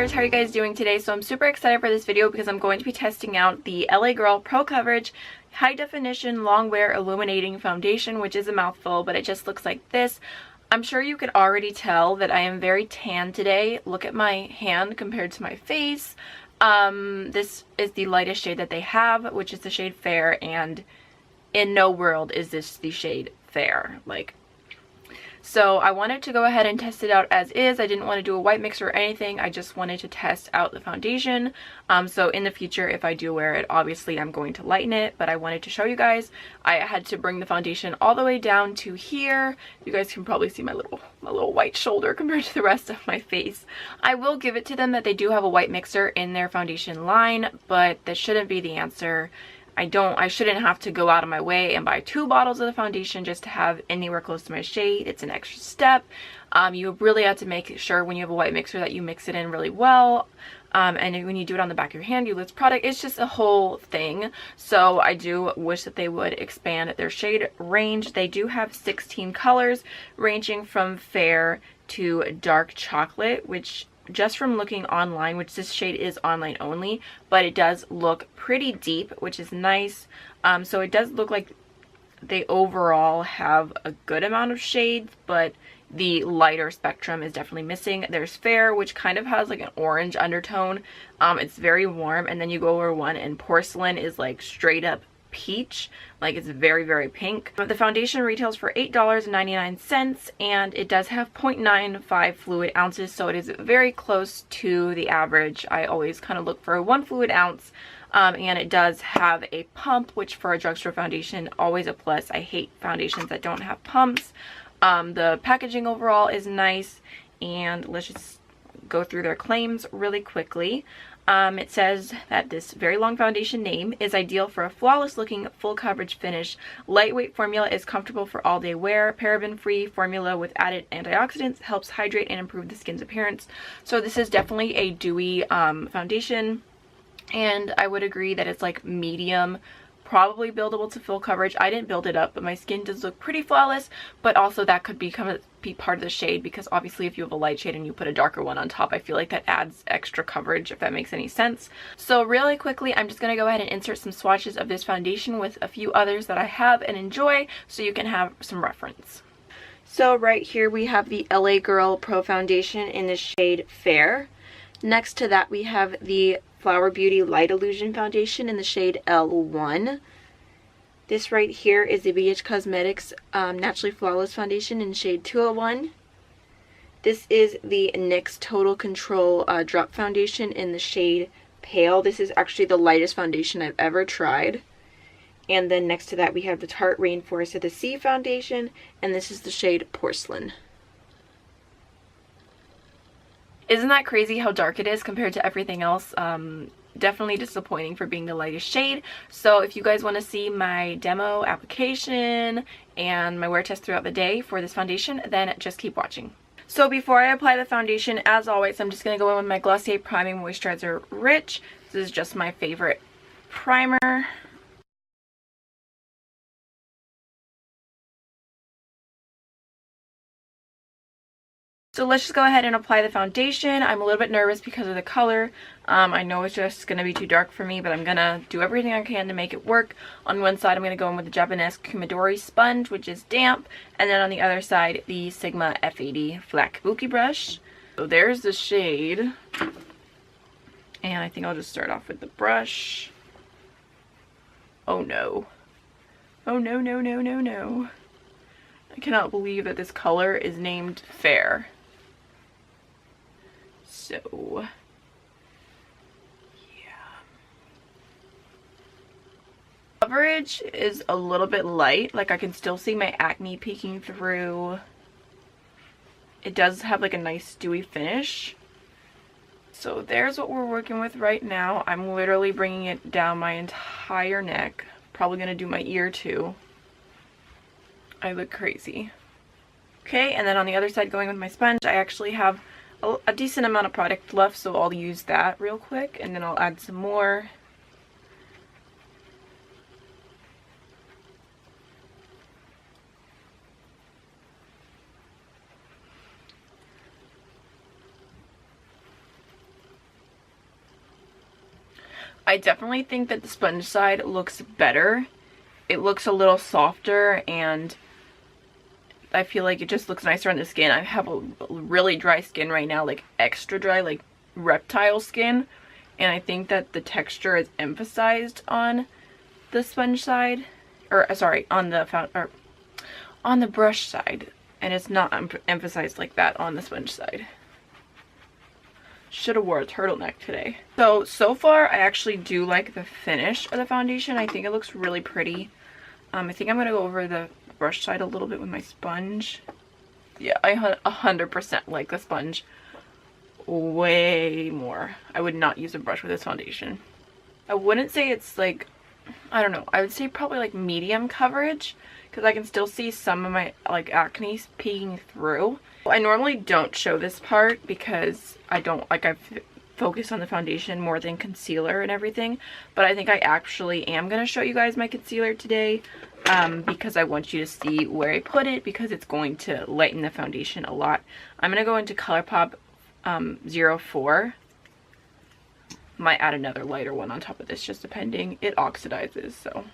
lovers, how are you guys doing today? So I'm super excited for this video because I'm going to be testing out the LA Girl Pro Coverage High Definition Long Wear Illuminating Foundation, which is a mouthful, but it just looks like this. I'm sure you could already tell that I am very tan today. Look at my hand compared to my face. This is the lightest shade that they have, which is the shade Fair, and in no world is this the shade Fair. So I wanted to go ahead and test it out as is. I didn't want to do a white mix or anything. I just wanted to test out the foundation. So in the future, if I do wear it, obviously I'm going to lighten it, but I wanted to show you guys. I had to bring the foundation all the way down to here. You guys can probably see my little white shoulder compared to the rest of my face. I will give it to them that they do have a white mixer in their foundation line, but that shouldn't be the answer. I shouldn't have to go out of my way and buy 2 bottles of the foundation just to have anywhere close to my shade. It's an extra step. You really have to make sure when you have a white mixer that you mix it in really well. And when you do it on the back of your hand, you lift product. It's just a whole thing. So I do wish that they would expand their shade range. They do have 16 colors ranging from fair to dark chocolate, which just from looking online, which this shade is online only, but it does look pretty deep, which is nice. So it does look like they overall have a good amount of shades, but the lighter spectrum is definitely missing. There's Fair, which kind of has like an orange undertone. It's very warm, and then you go over one and Porcelain is like straight up peach, like it's very, very pink. The foundation retails for $8.99, and it does have 0.95 fluid ounces, so it is very close to the average. I always kind of look for 1 fluid ounce, and it does have a pump, which for a drugstore foundation, always a plus. I hate foundations that don't have pumps. The packaging overall is nice, and let's just go through their claims really quickly. It says that this very long foundation name is ideal for a flawless looking full coverage finish. Lightweight formula is comfortable for all day wear. Paraben free formula with added antioxidants helps hydrate and improve the skin's appearance. So this is definitely a dewy foundation, and I would agree that it's like medium, probably buildable to full coverage. I didn't build it up, but my skin does look pretty flawless, but also that could be part of the shade, because obviously if you have a light shade and you put a darker one on top, I feel like that adds extra coverage, if that makes any sense. So really quickly, I'm just going to go ahead and insert some swatches of this foundation with a few others that I have and enjoy, so you can have some reference. So right here we have the LA Girl Pro Foundation in the shade Fair. Next to that we have the Flower Beauty Light Illusion Foundation in the shade L1. This right here is the BH Cosmetics Naturally Flawless Foundation in shade 201. This is the NYX Total Control Drop Foundation in the shade Pale. This is actually the lightest foundation I've ever tried. And then next to that we have the Tarte Rainforest of the Sea Foundation, and this is the shade Porcelain. Isn't that crazy how dark it is compared to everything else? Definitely disappointing for being the lightest shade. So if you guys want to see my demo application and my wear test throughout the day for this foundation, then just keep watching. So before I apply the foundation, as always, I'm just going to go in with my Glossier Priming Moisturizer Rich. This is just my favorite primer. So let's just go ahead and apply the foundation. I'm a little bit nervous because of the color. I know it's just going to be too dark for me, but I'm going to do everything I can to make it work. On one side, I'm going to go in with the Japanese Kumidori sponge, which is damp. And then on the other side, the Sigma F80 Flat Kabuki brush. So there's the shade. And I think I'll just start off with the brush. Oh no. Oh no, no, no, no, no. I cannot believe that this color is named Fair. So, yeah. Coverage is a little bit light. Like, I can still see my acne peeking through. It does have like a nice dewy finish. So there's what we're working with right now. I'm literally bringing it down my entire neck. Probably gonna do my ear too. I look crazy. Okay, and then on the other side, going with my sponge, I actually have a decent amount of product left, so I'll use that real quick, and then I'll add some more. I definitely think that the sponge side looks better. It looks a little softer, and I feel like it just looks nicer on the skin. I have a really dry skin right now, like extra dry, like reptile skin, and I think that the texture is emphasized on the sponge side, or sorry, on the brush side, and it's not emphasized like that on the sponge side. Should have wore a turtleneck today. So far I actually do like the finish of the foundation. I think it looks really pretty. I think I'm gonna go over the brush side a little bit with my sponge. Yeah, I 100% like the sponge way more. I would not use a brush with this foundation. I wouldn't say it's like, I don't know, I would say probably like medium coverage, because I can still see some of my like acne peeking through. I normally don't show this part because I don't like, I've focused on the foundation more than concealer and everything, but I think I actually am going to show you guys my concealer today, because I want you to see where I put it, because it's going to lighten the foundation a lot. I'm going to go into ColourPop 04. Might add another lighter one on top of this, just depending. It oxidizes, so.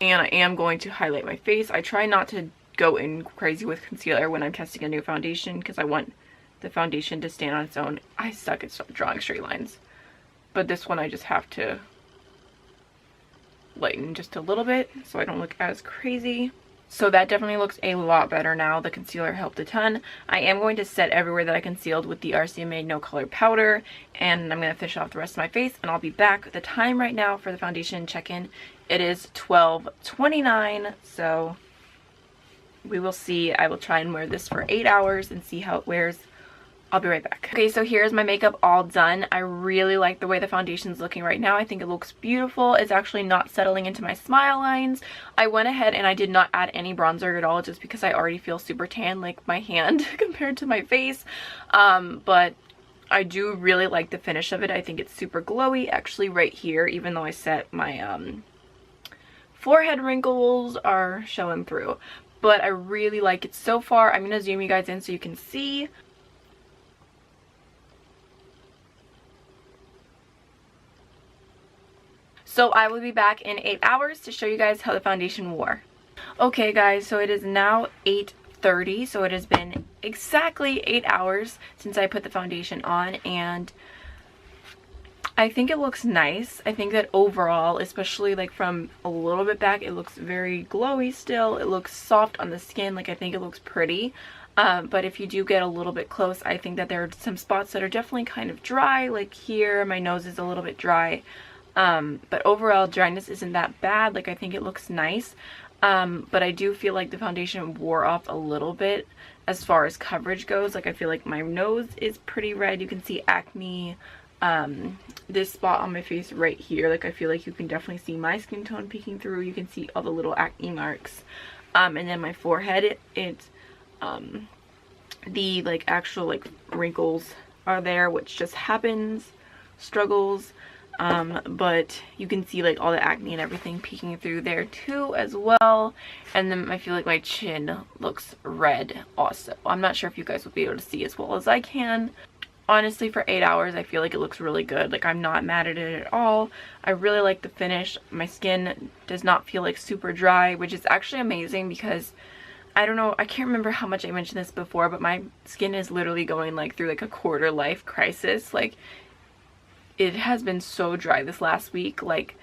And I am going to highlight my face. I try not to go in crazy with concealer when I'm testing a new foundation, because I want the foundation to stand on its own. I suck at drawing straight lines, but this one I just have to lighten just a little bit so I don't look as crazy. So that definitely looks a lot better now. The concealer helped a ton. I am going to set everywhere that I concealed with the RCMA No Color Powder, and I'm going to finish off the rest of my face, and I'll be back. The time right now for the foundation check-in, it is 12:29, so we will see. I will try and wear this for 8 hours and see how it wears. I'll be right back. Okay, so here's my makeup all done. I really like the way the foundation's looking right now. I think it looks beautiful. It's actually not settling into my smile lines. I went ahead and I did not add any bronzer at all, just because I already feel super tan, like my hand compared to my face. But I do really like the finish of it. I think it's super glowy. Actually right here, even though I set my forehead wrinkles are showing through. But I really like it so far. I'm going to zoom you guys in so you can see. So I will be back in 8 hours to show you guys how the foundation wore. Okay guys, so it is now 8:30, so it has been exactly 8 hours since I put the foundation on, and I think it looks nice. I think that overall, especially like from a little bit back, it looks very glowy still. It looks soft on the skin. Like, I think it looks pretty. But if you do get a little bit close, I think that there are some spots that are definitely kind of dry. Like here, my nose is a little bit dry. But overall, dryness isn't that bad. Like, I think it looks nice. But I do feel like the foundation wore off a little bit as far as coverage goes. Like, I feel like my nose is pretty red. You can see acne. This spot on my face right here, like, I feel like you can definitely see my skin tone peeking through. You can see all the little acne marks. And then my forehead, the like actual like wrinkles are there, which just happens, struggles. But you can see like all the acne and everything peeking through there too as well. And then I feel like my chin looks red also. I'm not sure if you guys will be able to see as well as I can. Honestly, for 8 hours, I feel like it looks really good. Like, I'm not mad at it at all. I really like the finish. My skin does not feel like super dry, which is actually amazing because I don't know, I can't remember how much I mentioned this before, but my skin is literally going like through like a quarter life crisis. Like, it has been so dry this last week, like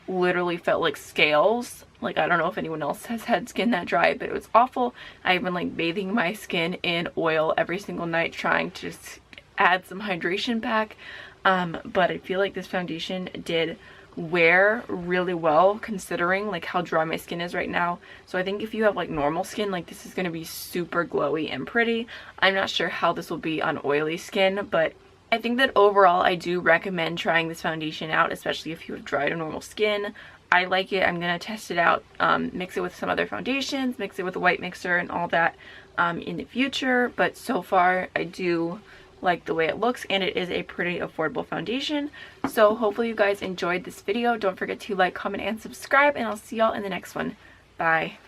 literally felt like scales. Like, I don't know if anyone else has had skin that dry, but it was awful. I've been like bathing my skin in oil every single night, trying to just add some hydration back. But I feel like this foundation did wear really well considering like how dry my skin is right now. So I think if you have like normal skin, like, this is going to be super glowy and pretty. I'm not sure how this will be on oily skin, but I think that overall I do recommend trying this foundation out, especially if you have dry to normal skin. I like it. I'm going to test it out, mix it with some other foundations, mix it with a white mixer and all that in the future. But so far I do like the way it looks, and it is a pretty affordable foundation. So hopefully you guys enjoyed this video. Don't forget to like, comment, and subscribe, and I'll see y'all in the next one. Bye.